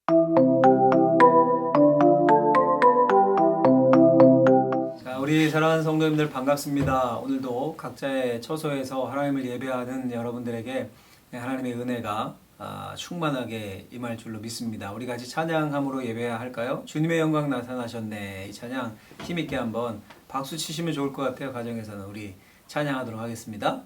자, 우리 사랑하는 성도님들 반갑습니다. 오늘도 각자의 처소에서 하나님을 예배하는 여러분들에게 하나님의 은혜가 충만하게 임할 줄로 믿습니다. 우리 같이 찬양함으로 예배해야 할까요? 주님의 영광 나타나셨네. 이 찬양 힘있게 한번 박수 치시면 좋을 것 같아요. 가정에서는 우리 찬양하도록 하겠습니다.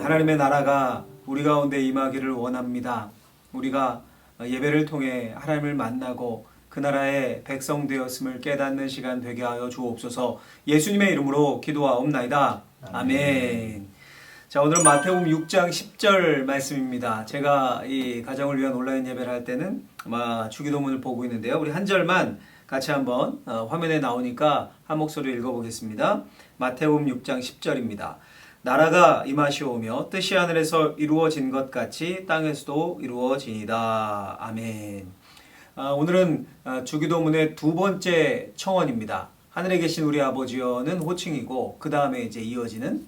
하나님의 나라가 우리 가운데 임하기를 원합니다. 우리가 예배를 통해 하나님을 만나고 그 나라의 백성 되었음을 깨닫는 시간 되게 하여 주옵소서. 예수님의 이름으로 기도하옵나이다. 아멘. 자, 오늘은 마태복음 6장 10절 말씀입니다. 제가 이 가정을 위한 온라인 예배를 할 때는 아마 주기도문을 보고 있는데요. 우리 한 절만 같이 한번 화면에 나오니까 한 목소리로 읽어보겠습니다. 마태복음 6장 10절입니다. 나라가 임하시오며 뜻이 하늘에서 이루어진 것 같이 땅에서도 이루어지이다. 아멘. 오늘은 주기도문의 두 번째 청원입니다. 하늘에 계신 우리 아버지여는 호칭이고 그 다음에 이제 이어지는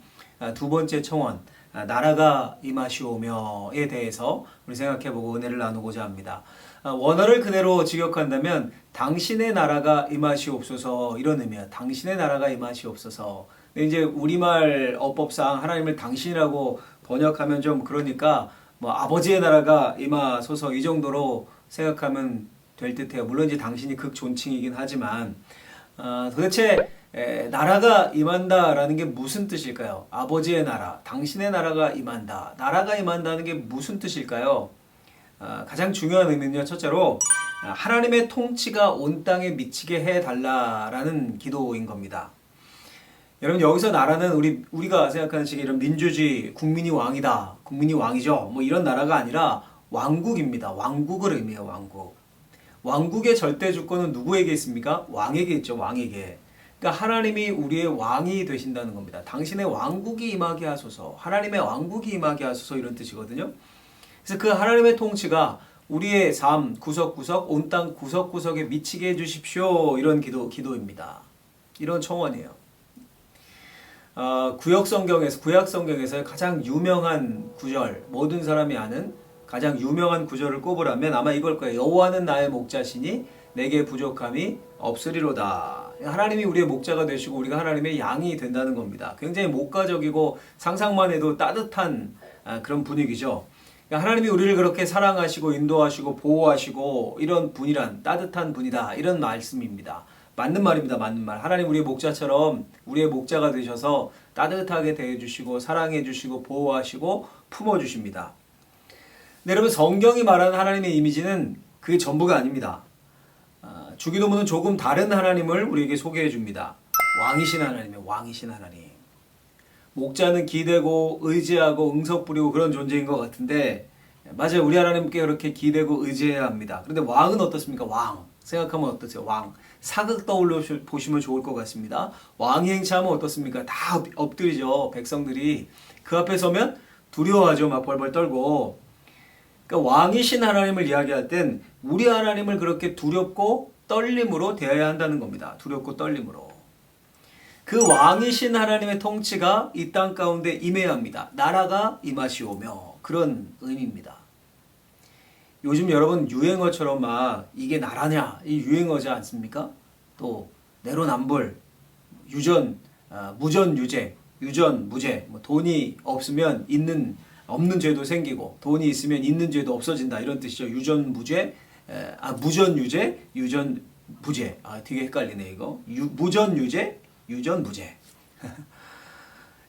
두 번째 청원, 나라가 임하시오며에 대해서 우리 생각해보고 은혜를 나누고자 합니다. 원어를 그대로 직역한다면 당신의 나라가 임하시옵소서 이런 의미야. 당신의 나라가 임하시옵소서. 근데 이제 우리말 어법상 하나님을 당신이라고 번역하면 좀 그러니까 뭐 아버지의 나라가 임하소서 이 정도로 생각하면 될 듯해요. 물론 이제 당신이 극존칭이긴 하지만 도대체 나라가 임한다라는 게 무슨 뜻일까요? 아버지의 나라, 당신의 나라가 임한다. 나라가 임한다는 게 무슨 뜻일까요? 가장 중요한 의미는요. 첫째로 하나님의 통치가 온 땅에 미치게 해달라라는 기도인 겁니다. 여러분 여기서 나라는 우리가 생각하는 식의 이런 민주주의, 국민이 왕이다, 국민이 왕이죠. 뭐 이런 나라가 아니라 왕국입니다. 왕국을 의미해요. 왕국. 왕국의 절대 주권은 누구에게 있습니까? 왕에게 있죠. 왕에게. 그러니까 하나님이 우리의 왕이 되신다는 겁니다. 당신의 왕국이 임하게 하소서. 하나님의 왕국이 임하게 하소서 이런 뜻이거든요. 그래서 그 하나님의 통치가 우리의 삶 구석구석, 온 땅 구석구석에 미치게 해주십시오. 이런 기도입니다. 이런 청원이에요. 구약 성경에서 가장 유명한 구절, 모든 사람이 아는 가장 유명한 구절을 꼽으라면 아마 이걸 거예요. 여호와는 나의 목자시니 내게 부족함이 없으리로다. 하나님이 우리의 목자가 되시고 우리가 하나님의 양이 된다는 겁니다. 굉장히 목가적이고 상상만 해도 따뜻한 그런 분위기죠. 그러니까 하나님이 우리를 그렇게 사랑하시고 인도하시고 보호하시고 이런 분이란 따뜻한 분이다. 이런 말씀입니다. 맞는 말입니다. 맞는 말. 하나님 우리의 목자처럼 우리의 목자가 되셔서 따뜻하게 대해주시고 사랑해주시고 보호하시고 품어주십니다. 근데 여러분 성경이 말하는 하나님의 이미지는 그게 전부가 아닙니다. 주기도문은 조금 다른 하나님을 우리에게 소개해 줍니다. 왕이신 하나님이에요. 왕이신 하나님. 목자는 기대고 의지하고 응석 부리고 그런 존재인 것 같은데 맞아요. 우리 하나님께 그렇게 기대고 의지해야 합니다. 그런데 왕은 어떻습니까? 왕. 생각하면 어떠세요? 왕. 사극 떠올려 보시면 좋을 것 같습니다. 왕이 행차하면 어떻습니까? 다 엎드리죠. 백성들이. 그 앞에 서면 두려워하죠. 막 벌벌 떨고. 그러니까 왕이신 하나님을 이야기할 땐 우리 하나님을 그렇게 두렵고 떨림으로 대해야 한다는 겁니다. 두렵고 떨림으로. 그 왕이신 하나님의 통치가 이 땅 가운데 임해야 합니다. 나라가 임하시오며 그런 의미입니다. 요즘 여러분 유행어처럼 막 이게 나라냐 이 유행어지 않습니까? 또 내로남불, 유전, 무전유죄, 유전무죄, 뭐 돈이 없으면 없는 죄도 생기고 돈이 있으면 있는 죄도 없어진다 이런 뜻이죠. 유전무죄, 무전유죄, 유전무죄. 되게 헷갈리네 이거. 무전유죄, 유전무죄.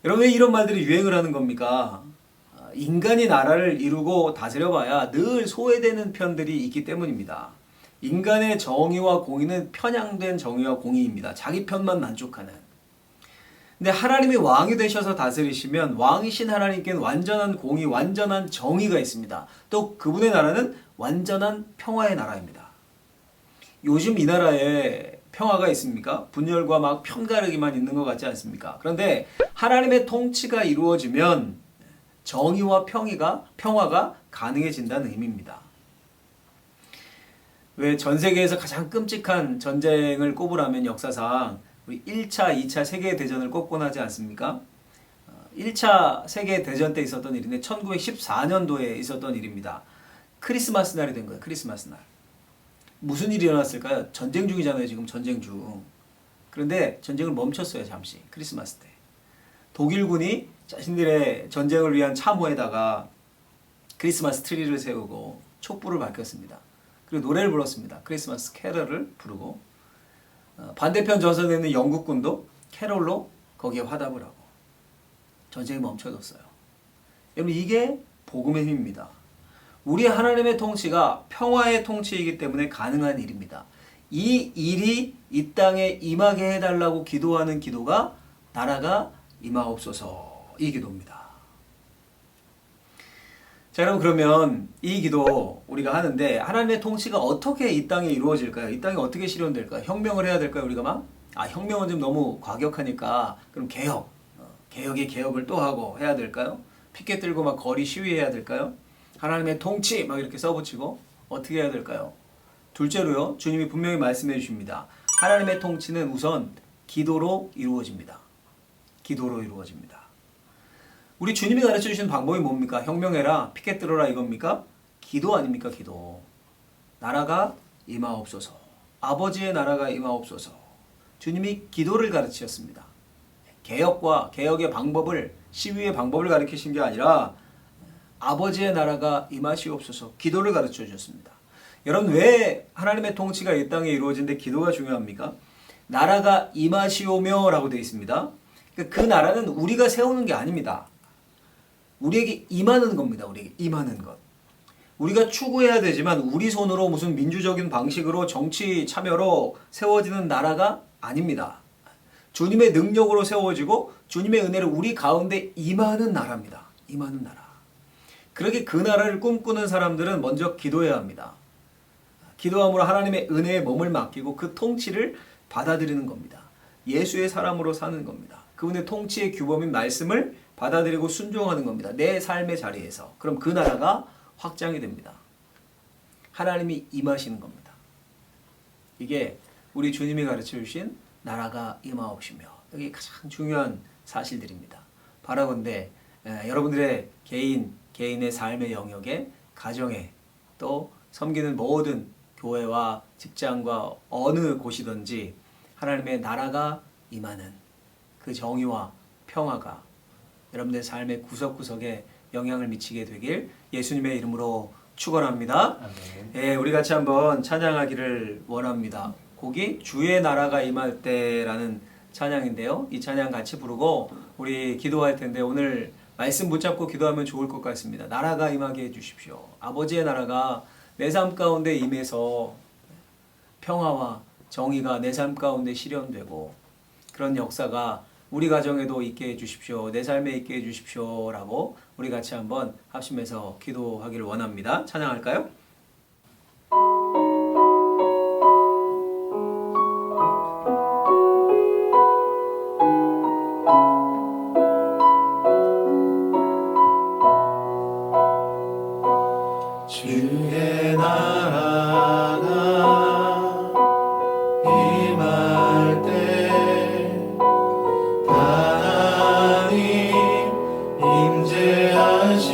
여러분 왜 이런 말들이 유행을 하는 겁니까? 인간이 나라를 이루고 다스려봐야 늘 소외되는 편들이 있기 때문입니다. 인간의 정의와 공의는 편향된 정의와 공의입니다. 자기 편만 만족하는. 근데 하나님이 왕이 되셔서 다스리시면 왕이신 하나님께는 완전한 공의, 완전한 정의가 있습니다. 또 그분의 나라는 완전한 평화의 나라입니다. 요즘 이 나라에 평화가 있습니까? 분열과 막 편가르기만 있는 것 같지 않습니까? 그런데 하나님의 통치가 이루어지면 정의와 평화가 가능해진다는 의미입니다. 왜 전 세계에서 가장 끔찍한 전쟁을 꼽으라면 역사상 우리 1차, 2차 세계대전을 꼽곤 하지 않습니까? 1차 세계대전 때 있었던 일인데 1914년도에 있었던 일입니다. 크리스마스 날이 된 거예요. 크리스마스 날. 무슨 일이 일어났을까요? 전쟁 중이잖아요. 지금 전쟁 중. 그런데 전쟁을 멈췄어요. 잠시. 크리스마스 때. 독일군이 자신들의 전쟁을 위한 참호에다가 크리스마스 트리를 세우고 촛불을 밝혔습니다. 그리고 노래를 불렀습니다. 크리스마스 캐럴을 부르고 반대편 전선에 있는 영국군도 캐럴로 거기에 화답을 하고 전쟁이 멈춰졌어요. 여러분 이게 복음의 힘입니다. 우리 하나님의 통치가 평화의 통치이기 때문에 가능한 일입니다. 이 일이 이 땅에 임하게 해달라고 기도하는 기도가 나라가 임하옵소서 이 기도입니다. 자 여러분 그러면 이 기도 우리가 하는데 하나님의 통치가 어떻게 이 땅에 이루어질까요? 이 땅에 어떻게 실현될까요? 혁명을 해야 될까요? 우리가 막? 혁명은 좀 너무 과격하니까 그럼 개혁의 개혁을 또 하고 해야 될까요? 피켓 들고 막 거리 시위해야 될까요? 하나님의 통치 막 이렇게 써붙이고 어떻게 해야 될까요? 둘째로요. 주님이 분명히 말씀해 주십니다. 하나님의 통치는 우선 기도로 이루어집니다. 기도로 이루어집니다. 우리 주님이 가르쳐 주신 방법이 뭡니까? 혁명해라, 피켓 들어라 이겁니까? 기도 아닙니까? 기도. 나라가 임하옵소서. 아버지의 나라가 임하옵소서. 주님이 기도를 가르치셨습니다. 개혁의 방법을, 시위의 방법을 가르치신 게 아니라 아버지의 나라가 임하시옵소서. 기도를 가르쳐 주셨습니다. 여러분 왜 하나님의 통치가 이 땅에 이루어진데 기도가 중요합니까? 나라가 임하시오며 라고 되어 있습니다. 그 나라는 우리가 세우는 게 아닙니다. 우리에게 임하는 겁니다. 우리에게 임하는 것. 우리가 추구해야 되지만 우리 손으로 무슨 민주적인 방식으로 정치 참여로 세워지는 나라가 아닙니다. 주님의 능력으로 세워지고 주님의 은혜를 우리 가운데 임하는 나라입니다. 임하는 나라. 그렇게 그 나라를 꿈꾸는 사람들은 먼저 기도해야 합니다. 기도함으로 하나님의 은혜에 몸을 맡기고 그 통치를 받아들이는 겁니다. 예수의 사람으로 사는 겁니다. 그분의 통치의 규범인 말씀을 받아들이고 순종하는 겁니다. 내 삶의 자리에서. 그럼 그 나라가 확장이 됩니다. 하나님이 임하시는 겁니다. 이게 우리 주님이 가르쳐 주신 나라가 임하옵시며 여기 가장 중요한 사실들입니다. 바라건대 여러분들의 개인의 삶의 영역에 가정에 또 섬기는 모든 교회와 직장과 어느 곳이든지 하나님의 나라가 임하는 그 정의와 평화가 여러분들의 삶의 구석구석에 영향을 미치게 되길 예수님의 이름으로 축원합니다. 우리 같이 한번 찬양하기를 원합니다. 곡이 주의 나라가 임할 때라는 찬양인데요. 이 찬양 같이 부르고 우리 기도할 텐데 오늘 말씀 붙잡고 기도하면 좋을 것 같습니다. 나라가 임하게 해주십시오. 아버지의 나라가 내 삶 가운데 임해서 평화와 정의가 내 삶 가운데 실현되고 그런 역사가 우리 가정에도 있게 해주십시오. 내 삶에 있게 해주십시오. 라고 우리 같이 한번 합심해서 기도하기를 원합니다. 찬양할까요? 주의 나라가 임할 때 하나님 임재하실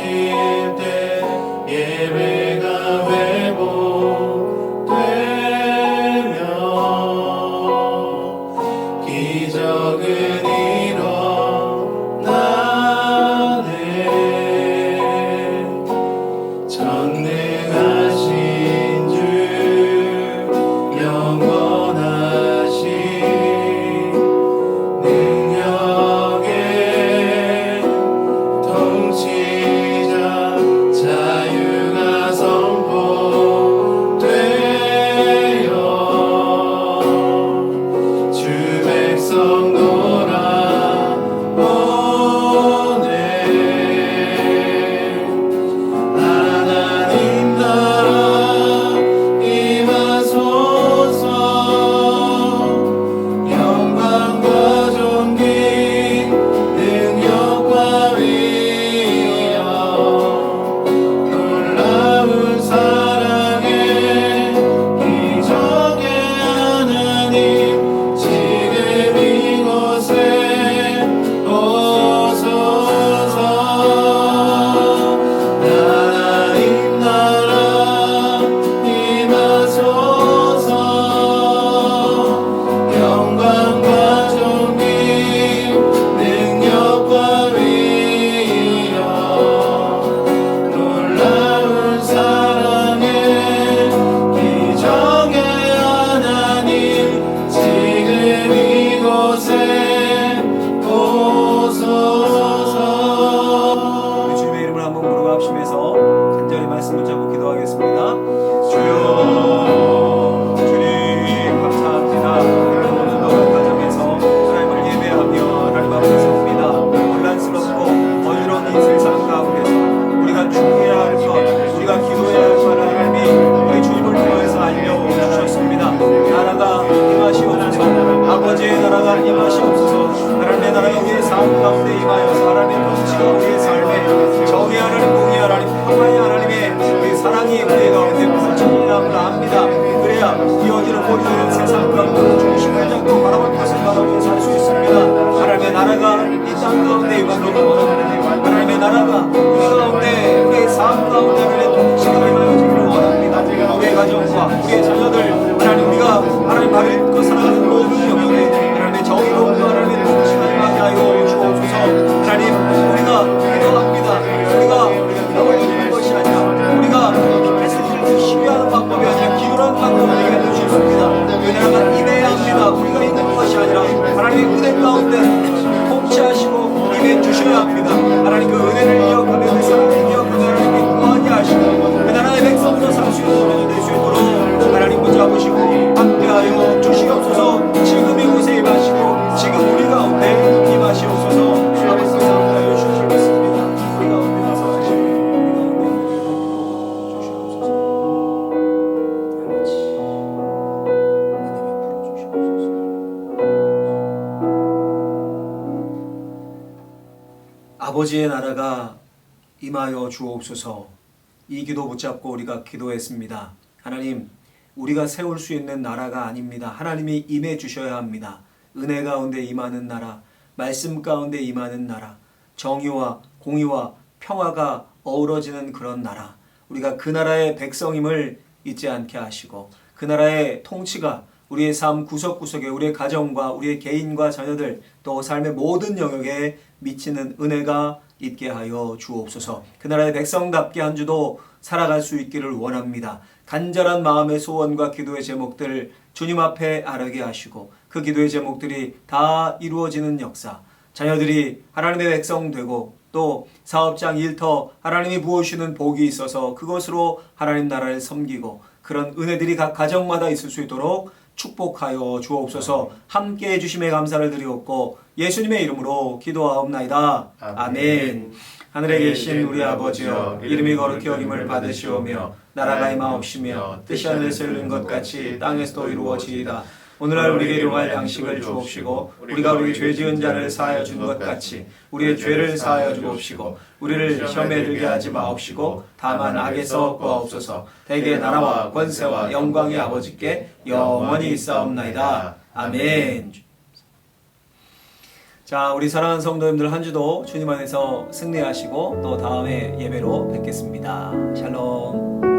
때 예배가 사랑이 우리 가운데 부서져야 합니다. 그래야 이어지는 모든 세상 가운데 중심을 잡고 바라볼 것을 바라보며 살 수 있습니다. 하나님의 나라가 이 땅 가운데 임하기를 원합니다. 하나님의 나라가 우리 가운데 우리의 삶 가운데 우리의 통치가 임하여지기를 원합니다. 우리의 가정과 우리의 자녀들 하나님 우리가 하나님 말을 읽고 살아가는 모든 영역에 하나님의 정의로움과 하나님의 통치가 임하게 하여 주옵소서. 하나님 우리가 기도합니다. 우리가 기도를 드리는 것이 아니라 우리가 메시지를 시비하는 방법이 아니라 기도라는 방법을 얘기해 주셨습니다. 은혜가 임해야 합니다. 우리가 있는 것이 아니라 하나님의 은혜 가운데 통치하시고 임해 주셔야 합니다. 하나님 그 은혜를 기억하며 그 사랑을 기억하며 하나님께 구하게 하시고 그 나라의 백성도 살 수 있는 될 수 있도록 하나님 붙잡으시고 함께하여 주시옵소서. 지금 이곳에 임하시고 지금 우리 가운데 임하시옵소서. 아버지 감사하여 주시겠습니다. 우리 가운데 가서 하시고 우리 가운데 주시옵소서. 아버지의 나라가 임하여 주옵소서. 이 기도 붙잡고 우리가 기도했습니다. 하나님, 우리가 세울 수 있는 나라가 아닙니다. 하나님이 임해 주셔야 합니다. 은혜 가운데 임하는 나라, 말씀 가운데 임하는 나라, 정의와 공의와 평화가 어우러지는 그런 나라, 우리가 그 나라의 백성임을 잊지 않게 하시고 그 나라의 통치가 우리의 삶 구석구석에 우리의 가정과 우리의 개인과 자녀들 또 삶의 모든 영역에 미치는 은혜가 있게 하여 주옵소서. 그 나라의 백성답게 한 주도 살아갈 수 있기를 원합니다. 간절한 마음의 소원과 기도의 제목들 주님 앞에 아뢰게 하시고 그 기도의 제목들이 다 이루어지는 역사, 자녀들이 하나님의 백성 되고 또 사업장 일터 하나님이 부어주시는 복이 있어서 그것으로 하나님 나라를 섬기고 그런 은혜들이 각 가정마다 있을 수 있도록 축복하여 주옵소서. 함께해 주심에 감사를 드리옵고 예수님의 이름으로 기도하옵나이다. 아멘. 하늘에 계신 우리 아버지여, 이름이 거룩히 여김을 받으시오며 나라가 임하옵시며 뜻이 하늘에서 이루는 것 같이 땅에서도 이루어지이다. 오늘날 우리에게 일용할 양식을 주옵시고 우리가 우리 죄 지은 자를 사하여 준 것 같이 우리의 죄를 사하여 주옵시고 우리를 시험에 들게 하지 마옵시고 다만 악에서 구하옵소서. 대개 나라와 권세와 영광이 아버지께 영원히 있사옵나이다. 아멘. 자, 우리 사랑하는 성도님들 한 주도 주님 안에서 승리하시고 또 다음에 예배로 뵙겠습니다. 샬롬.